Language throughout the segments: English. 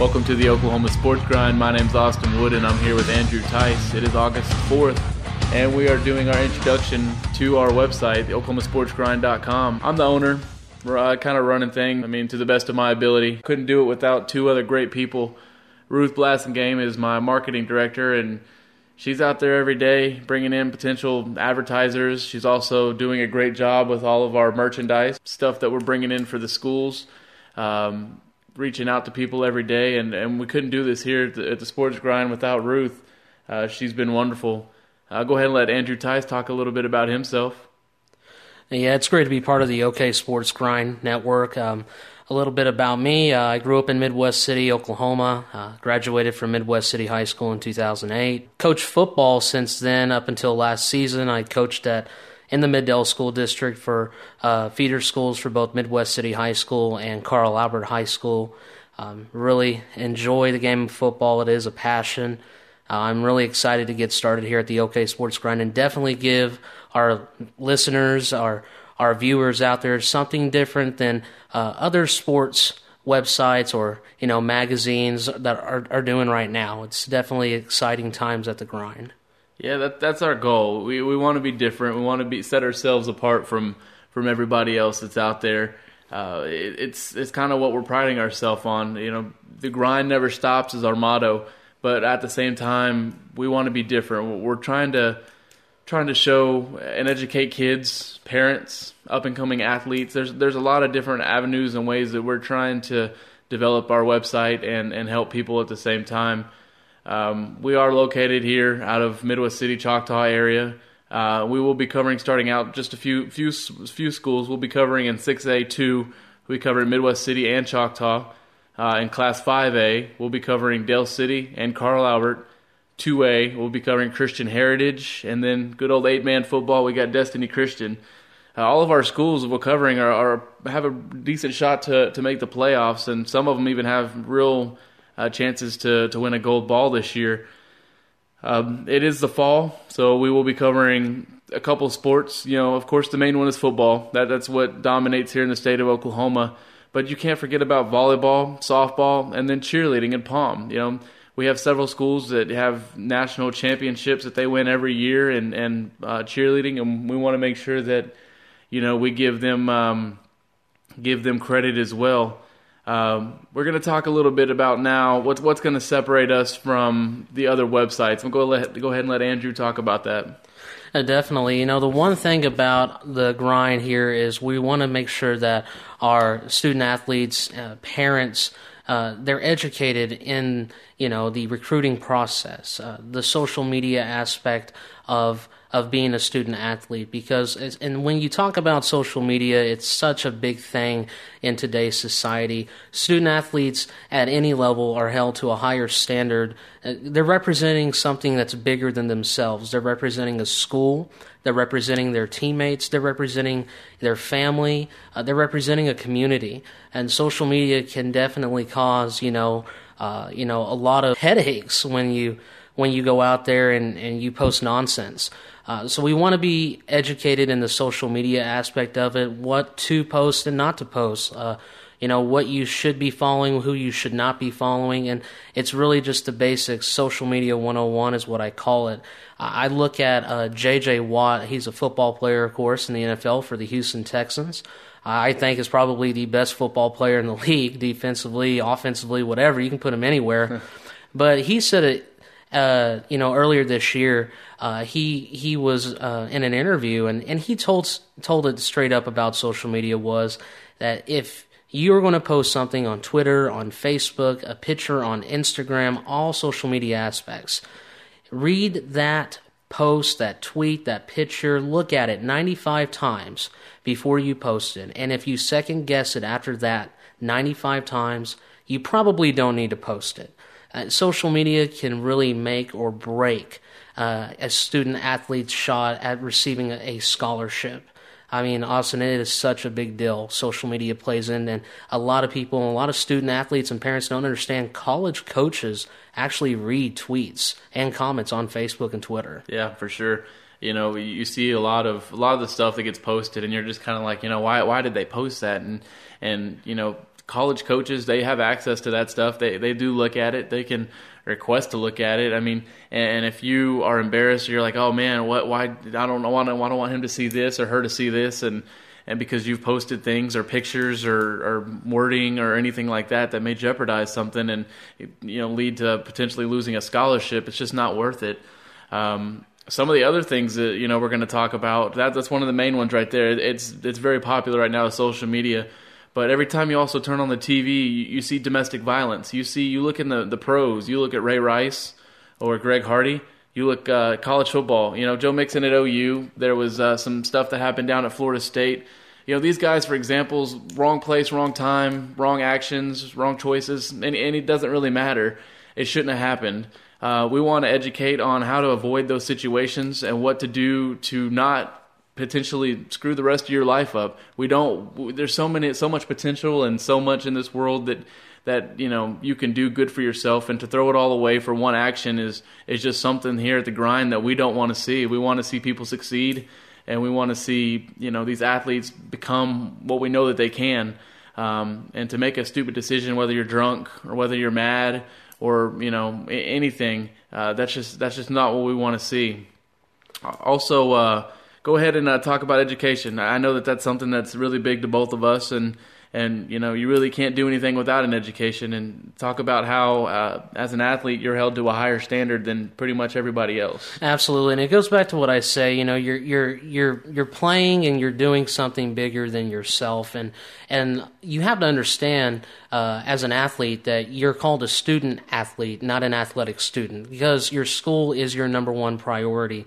Welcome to the Oklahoma Sports Grind. My name's Austin Wood, and I'm here with Andrew Tice. It is August 4th, and we are doing our introduction to our website, oklahomasportsgrind.com. I'm the owner. We're kind of running things, to the best of my ability. Couldn't do it without two other great people. Ruth Blassingame is my marketing director, and she's out there every day bringing in potential advertisers. She's also doing a great job with all of our merchandise, stuff that we're bringing in for the schools, reaching out to people every day. And we couldn't do this here at the Sports Grind without Ruth. She's been wonderful. I'll go ahead and let Andrew Tice talk a little bit about himself. Yeah, it's great to be part of the OK Sports Grind Network. A little bit about me. I grew up in Midwest City, Oklahoma. Graduated from Midwest City High School in 2008. Coached football since then up until last season. I coached in the Mid-Del School District for feeder schools for both Midwest City High School and Carl Albert High School. Really enjoy the game of football. It is a passion. I'm really excited to get started here at the OK Sports Grind and definitely give our listeners, our viewers out there something different than other sports websites or magazines that are doing right now. It's definitely exciting times at the Grind. Yeah, that's our goal. We want to be different. We want to set ourselves apart from everybody else that's out there. It's kind of what we're priding ourselves on. The grind never stops is our motto, but at the same time, we want to be different. We're trying to show and educate kids, parents, up-and-coming athletes. There's a lot of different avenues and ways that we're trying to develop our website and help people at the same time. We are located here out of Midwest City, Choctaw area. We will be covering, starting out, just a few schools. We'll be covering in 6A2. We cover in Midwest City and Choctaw. In Class 5A, we'll be covering Dale City and Carl Albert. 2A, we'll be covering Christian Heritage, and then good old 8-man football, we got Destiny Christian. All of our schools we're covering have a decent shot to make the playoffs, and some of them even have real chances to win a gold ball this year. It is the fall, so we will be covering a couple sports. Of course, the main one is football. That's what dominates here in the state of Oklahoma. But you can't forget about volleyball, softball, and then cheerleading and pom. We have several schools that have national championships that they win every year and cheerleading, and we want to make sure that we give them credit as well. We're going to talk a little bit about now what's going to separate us from the other websites. We'll go ahead and let Andrew talk about that. Definitely. The one thing about the Grind here is we want to make sure that our student athletes, parents, they're educated in the recruiting process, the social media aspect of being a student athlete, and when you talk about social media, it's such a big thing in today's society. Student athletes at any level are held to a higher standard. They're representing something that's bigger than themselves. They're representing a school. They're representing their teammates. They're representing their family. They're representing a community. And social media can definitely cause, a lot of headaches when you go out there and you post nonsense. So we want to be educated in the social media aspect of it, what to post and not to post, what you should be following, who you should not be following, and it's really just the basics. Social media 101 is what I call it. I look at J.J. Watt. He's a football player, of course, in the NFL for the Houston Texans. I think is probably the best football player in the league, defensively, offensively, whatever. You can put him anywhere. But he said it, earlier this year. He was in an interview, and he told it straight up about social media was that if you're going to post something on Twitter, on Facebook, a picture on Instagram, all social media aspects, read that post, that tweet, that picture, look at it 95 times before you post it. And if you second guess it after that 95 times, you probably don't need to post it. Social media can really make or break a student athlete's shot at receiving a scholarship. Austin, it is such a big deal. Social media plays in, and a lot of people, a lot of student athletes and parents don't understand college coaches actually read tweets and comments on Facebook and Twitter. Yeah, for sure. You see a lot of the stuff that gets posted, and you're just kind of like, why did they post that? And college coaches, they have access to that stuff. They do look at it. They can request to look at it. I mean, and if you are embarrassed, you're like, oh man, why I don't know, I don't want him to see this or her to see this, and because you've posted things or pictures or wording or anything like that may jeopardize something and lead to potentially losing a scholarship, it's just not worth it. Some of the other things that we're going to talk about, that's one of the main ones right there. It's very popular right now, social media. But every time you also turn on the TV, you see domestic violence. You look in the pros. You look at Ray Rice or Greg Hardy. You look college football. Joe Mixon at OU. There was some stuff that happened down at Florida State. These guys, for examples, wrong place, wrong time, wrong actions, wrong choices, and it doesn't really matter. It shouldn't have happened. We want to educate on how to avoid those situations and what to do to not potentially screw the rest of your life up. There's so much potential and so much in this world that you can do good for yourself, and to throw it all away for one action is just something here at the Grind that we don't want to see. We want to see people succeed, and we want to see these athletes become what we know that they can. And to make a stupid decision, whether you're drunk or whether you're mad or anything, that's just not what we want to see. Also, go ahead and talk about education. I know that that's something that's really big to both of us, and you really can't do anything without an education. And talk about how, as an athlete, you're held to a higher standard than pretty much everybody else. Absolutely, and it goes back to what I say. You're playing and you're doing something bigger than yourself, and you have to understand as an athlete that you're called a student athlete, not an athletic student, because your school is your number one priority.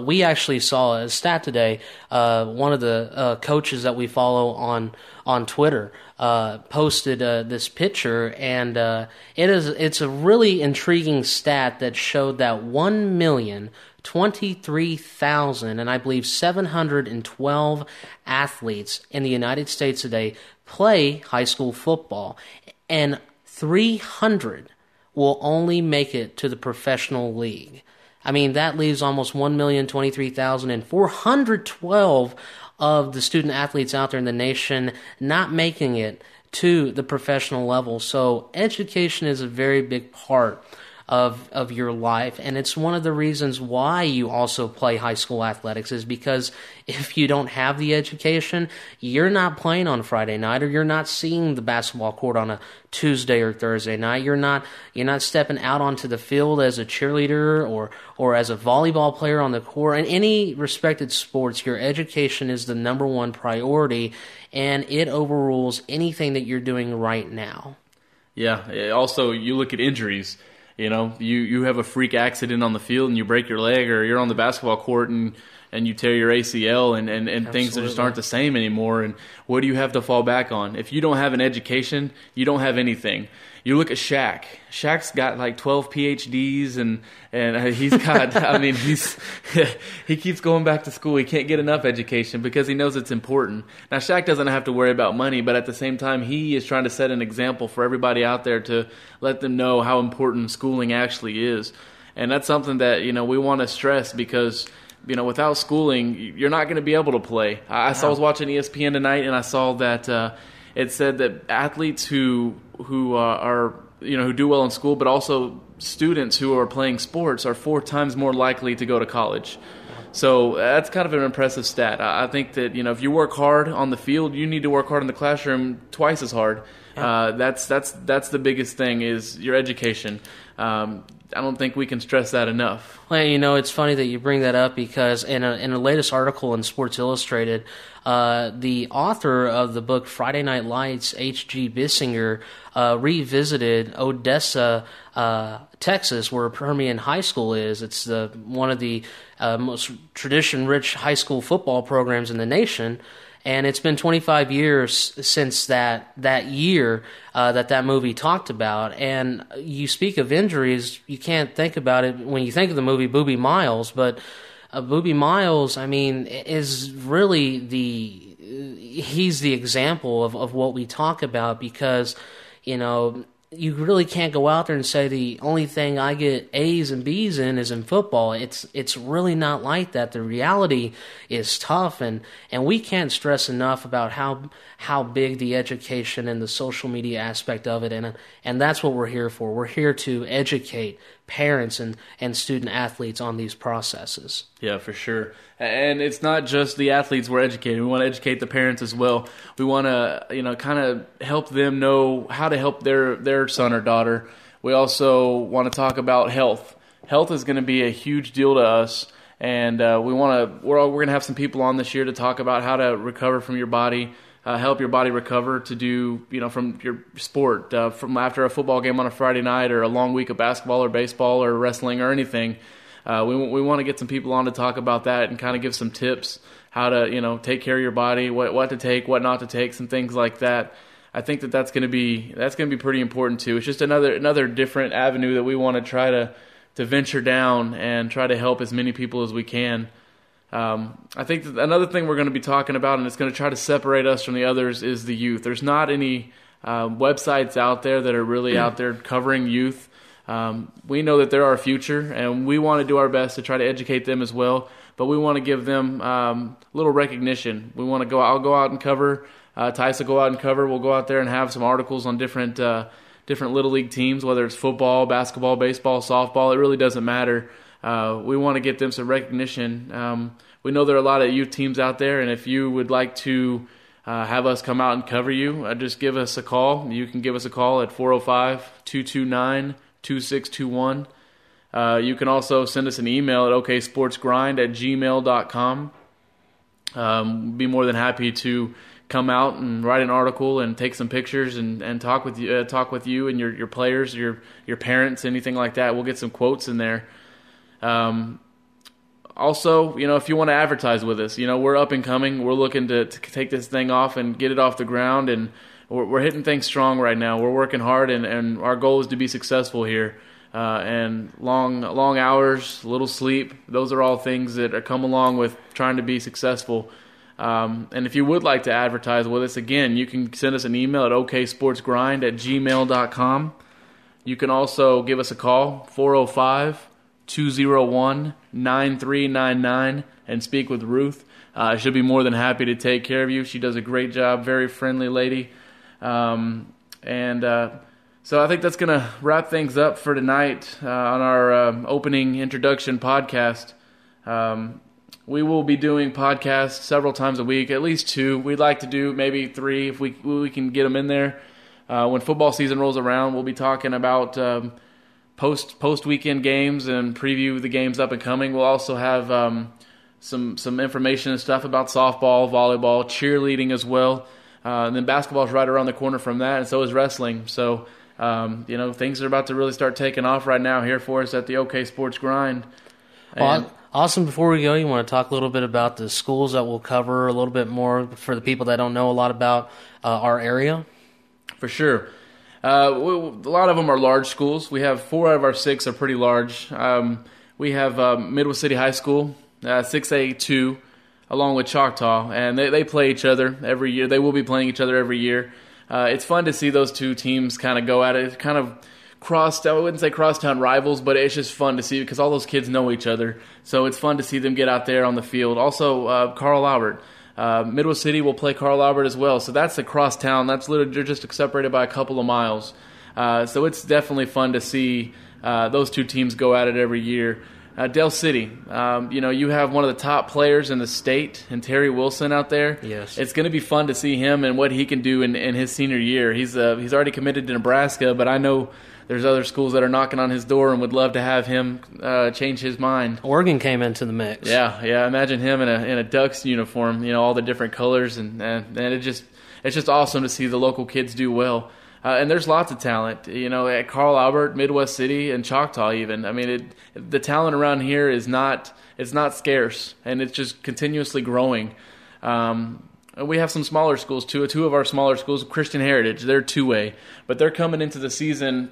We actually saw a stat today. One of the coaches that we follow on Twitter posted this picture, and it's a really intriguing stat that showed that 1,023,000 and I believe 712 athletes in the United States today play high school football, and 300 will only make it to the professional league. I mean, that leaves almost 1,023,412 of the student athletes out there in the nation not making it to the professional level. So education is a very big part of your life, and it's one of the reasons why you also play high school athletics, is because if you don't have the education, you're not playing on Friday night, or you're not seeing the basketball court on a Tuesday or Thursday night. You're not stepping out onto the field as a cheerleader or as a volleyball player on the court. In any respected sports, your education is the number one priority, and it overrules anything that you're doing right now. Yeah. Also, you look at injuries. You have a freak accident on the field and you break your leg, or you're on the basketball court and you tear your ACL, and things that just aren't the same anymore. And what do you have to fall back on? If you don't have an education, you don't have anything. You look at Shaq. Shaq's got like 12 PhDs, and he's got, he keeps going back to school. He can't get enough education because he knows it's important. Now, Shaq doesn't have to worry about money, but at the same time, he is trying to set an example for everybody out there to let them know how important schooling actually is. And that's something that, we want to stress, because without schooling, you're not going to be able to play. I was watching ESPN tonight, and I saw that it said that athletes who are who do well in school, but also students who are playing sports, are 4 times more likely to go to college. So that's kind of an impressive stat. I think that if you work hard on the field, you need to work hard in the classroom twice as hard. Yeah. That's the biggest thing, is your education. I don't think we can stress that enough. Well, it's funny that you bring that up, because in a latest article in Sports Illustrated, the author of the book Friday Night Lights, H.G. Bissinger, revisited Odessa, Texas, where Permian High School is. It's one of the most tradition-rich high school football programs in the nation. And it's been 25 years since that year that movie talked about. And you speak of injuries, you can't think about it when you think of the movie Boobie Miles, but Boobie Miles, is really he's the example of what we talk about, because, you really can't go out there and say the only thing I get A's and B's in is in football. It's really not like that. The reality is tough, and we can't stress enough about how big the education and the social media aspect of it, and that's what we're here for. We're here to educate parents and student athletes on these processes. Yeah, for sure. And it's not just the athletes we're educating. We want to educate the parents as well. We want to, kind of help them know how to help their son or daughter. We also want to talk about health. Health is going to be a huge deal to us, and we're going to have some people on this year to talk about how to recover from your body, help your body recover to do, from your sport, from after a football game on a Friday night or a long week of basketball or baseball or wrestling or anything. We want to get some people on to talk about that and kind of give some tips how to take care of your body, what to take, what not to take, some things like that. I think that's going to be pretty important too. It's just another different avenue that we want to try to venture down and try to help as many people as we can. I think that another thing we're going to be talking about, and it's going to try to separate us from the others, is the youth. There's not any websites out there that are really out there covering youth. We know that they're our future, and we want to do our best to try to educate them as well, but we want to give them a little recognition. I'll go out and cover, Tice will go out and cover, we'll go out there and have some articles on different Little League teams, whether it's football, basketball, baseball, softball, it really doesn't matter. We want to get them some recognition. We know there are a lot of youth teams out there, and if you would like to have us come out and cover you, just give us a call. You can give us a call at 405-229-2621. You can also send us an email at oksportsgrind@gmail.com. Be more than happy to come out and write an article and take some pictures and talk with you and your players, your parents, anything like that. We'll get some quotes in there. Also, if you want to advertise with us, we're up and coming. We're looking to take this thing off and get it off the ground, and we're hitting things strong right now. We're working hard, and our goal is to be successful here. And long hours, little sleep, those are all things that come along with trying to be successful. And if you would like to advertise with us, again, you can send us an email at oksportsgrind@gmail.com. You can also give us a call, 405-201-9399, and speak with Ruth. She'll be more than happy to take care of you. She does a great job, very friendly lady. So I think that's going to wrap things up for tonight on our opening introduction podcast. We will be doing podcasts several times a week, at least 2. We'd like to do maybe 3 if we can get them in there. When football season rolls around, we'll be talking about post weekend games and preview the games up and coming. We'll also have some information and stuff about softball, volleyball, cheerleading as well. And then basketball's right around the corner from that, and so is wrestling. So things are about to really start taking off right now here for us at the OK Sports Grind. Awesome. Before we go, you want to talk a little bit about the schools that we'll cover, a little bit more for the people that don't know a lot about our area? For sure. A lot of them are large schools. We have 4 out of our 6 are pretty large. We have Midwest City High School, 6A2, along with Choctaw, and they play each other every year. They will be playing each other every year. It's fun to see those 2 teams kind of go at it, kind of I wouldn't say crosstown rivals, but it's just fun to see because all those kids know each other. So it's fun to see them get out there on the field. Also, Carl Albert. Midwest City will play Carl Albert as well. So that's across town. That's literally, they're just separated by a couple of miles. So it's definitely fun to see those 2 teams go at it every year. Del City, you have one of the top players in the state, and Terry Wilson out there. Yes, it's going to be fun to see him and what he can do in his senior year. He's already committed to Nebraska, but I know there's other schools that are knocking on his door and would love to have him change his mind. Oregon came into the mix. Yeah. Imagine him in a Ducks uniform. All the different colors, and it's just awesome to see the local kids do well. And there's lots of talent, at Carl Albert, Midwest City, and Choctaw even. I mean, the talent around here it's not scarce, and it's just continuously growing. We have some smaller schools too. 2 of our smaller schools, Christian Heritage, they're 2A, but they're coming into the season,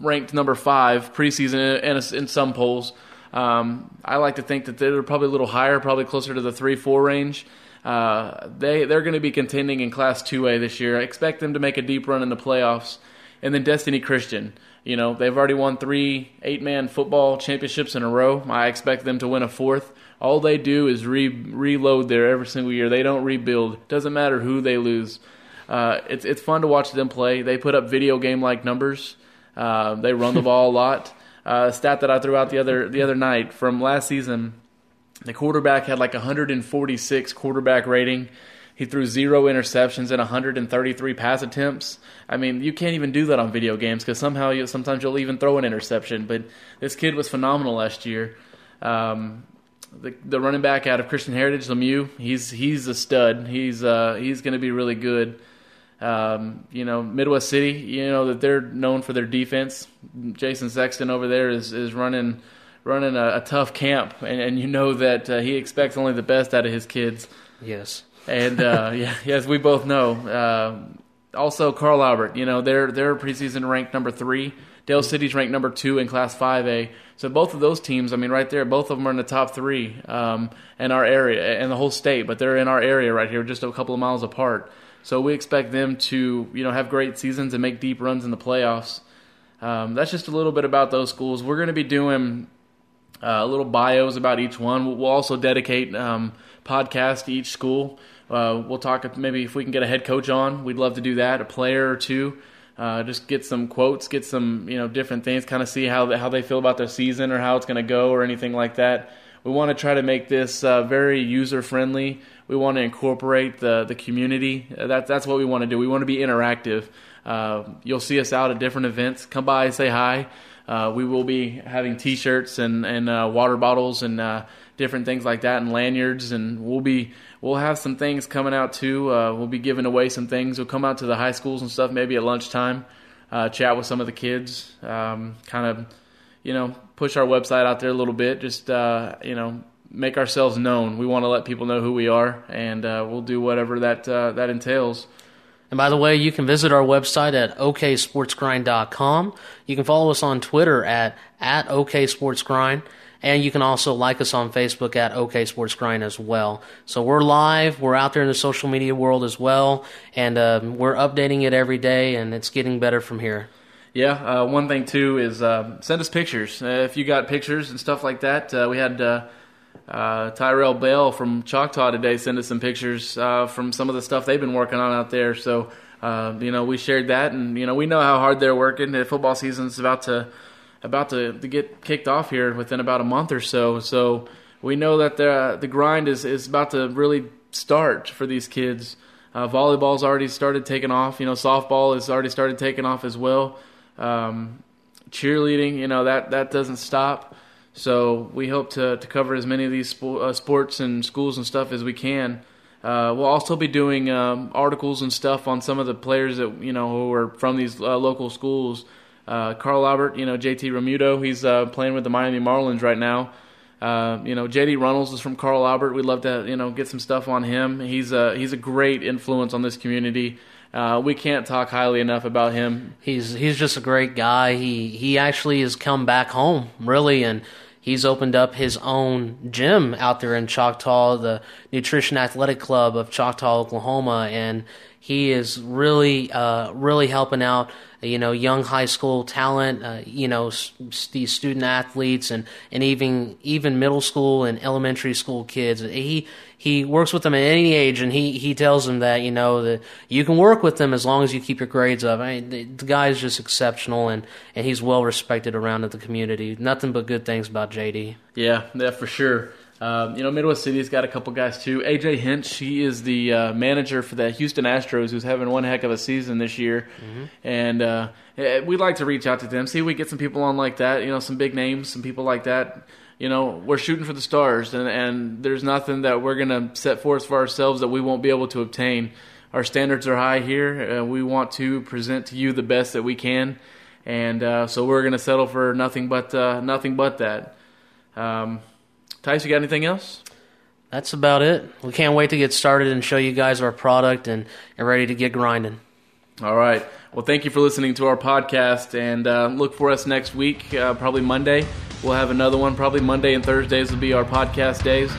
ranked number 5 preseason in some polls. I like to think that they're probably a little higher, probably closer to the 3-4 range. They're going to be contending in Class 2A this year. I expect them to make a deep run in the playoffs. And then Destiny Christian. They've already won 3 8-man football championships in a row. I expect them to win a 4th. All they do is reload there every single year. They don't rebuild. Doesn't matter who they lose. It's fun to watch them play. They put up video game-like numbers. They run the ball a lot. A stat that I threw out the other night from last season, the quarterback had like 146 quarterback rating. He threw 0 interceptions and 133 pass attempts. I mean, you can't even do that on video games because sometimes you'll even throw an interception. But this kid was phenomenal last year. The running back out of Christian Heritage, Lemieux, he's a stud. He's going to be really good. Midwest City, that they're known for their defense. Jason Sexton over there is running a tough camp, and that he expects only the best out of his kids. Yes. And as we both know, also Carl Albert, they're preseason ranked number 3. Dale City's ranked number 2 in Class 5A. So both of those teams, right there, both of them are in the top 3 in our area and the whole state. But they're in our area right here, just a couple of miles apart. So we expect them to, have great seasons and make deep runs in the playoffs. That's just a little bit about those schools. We're going to be doing little bios about each one. We'll also dedicate podcasts to each school. We'll talk maybe if we can get a head coach on. We'd love to do that, a player or two. Just get some quotes, get some different things, kind of see how they feel about their season or how it's going to go or anything like that. We want to try to make this very user-friendly. We want to incorporate the community. That's what we want to do. We want to be interactive. You'll see us out at different events. Come by and say hi. We will be having T-shirts and water bottles and different things like that and lanyards. And we'll have some things coming out too. We'll be giving away some things. We'll come out to the high schools and stuff maybe at lunchtime, chat with some of the kids, kind of push our website out there a little bit, just, make ourselves known. We want to let people know who we are, and we'll do whatever that entails. And by the way, you can visit our website at oksportsgrind.com. You can follow us on Twitter at oksportsgrind, and you can also like us on Facebook at oksportsgrind as well. So we're live. We're out there in the social media world as well, and we're updating it every day, and it's getting better from here. Yeah, one thing too is send us pictures. If you got pictures and stuff like that, we had Tyrell Bell from Choctaw today send us some pictures from some of the stuff they've been working on out there. So, we shared that, and we know how hard they're working. The football season's about to get kicked off here within about a month or so. So we know that the grind is about to really start for these kids. Volleyball's already started taking off. Softball has already started taking off as well. Cheerleading, that doesn't stop. So we hope to cover as many of these sports and schools and stuff as we can. We'll also be doing articles and stuff on some of the players that who are from these local schools. Carl Albert, JT Remuto, he's playing with the Miami Marlins right now. JD Runnels is from Carl Albert. We'd love to get some stuff on him. He's a great influence on this community. We can't talk highly enough about him. He's just a great guy. He actually has come back home, really, and he's opened up his own gym out there in Choctaw, the Nutrition Athletic Club of Choctaw, Oklahoma, and he is really helping out, young high school talent, these student athletes and even middle school and elementary school kids. He works with them at any age, and he tells them that, that you can work with them as long as you keep your grades up. The guy is just exceptional, and he's well respected around in the community. Nothing but good things about JD. Yeah, for sure. Midwest City's got a couple guys too. AJ Hinch, he is the manager for the Houston Astros, who's having one heck of a season this year. Mm-hmm. And we'd like to reach out to them, see if we get some people on like that, some big names, some people like that. We're shooting for the stars, and there's nothing that we're going to set forth for ourselves that we won't be able to obtain. Our standards are high here. We want to present to you the best that we can, and so we're going to settle for nothing but that. Tice, you got anything else? That's about it. We can't wait to get started and show you guys our product and ready to get grinding. All right. Well, thank you for listening to our podcast, and look for us next week, probably Monday. We'll have another one. Probably Monday and Thursdays will be our podcast days.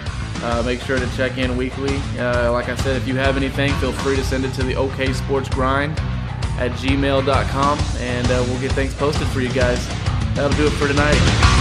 Make sure to check in weekly. Like I said, if you have anything, feel free to send it to the OK Sports Grind at gmail.com, and we'll get things posted for you guys. That'll do it for tonight.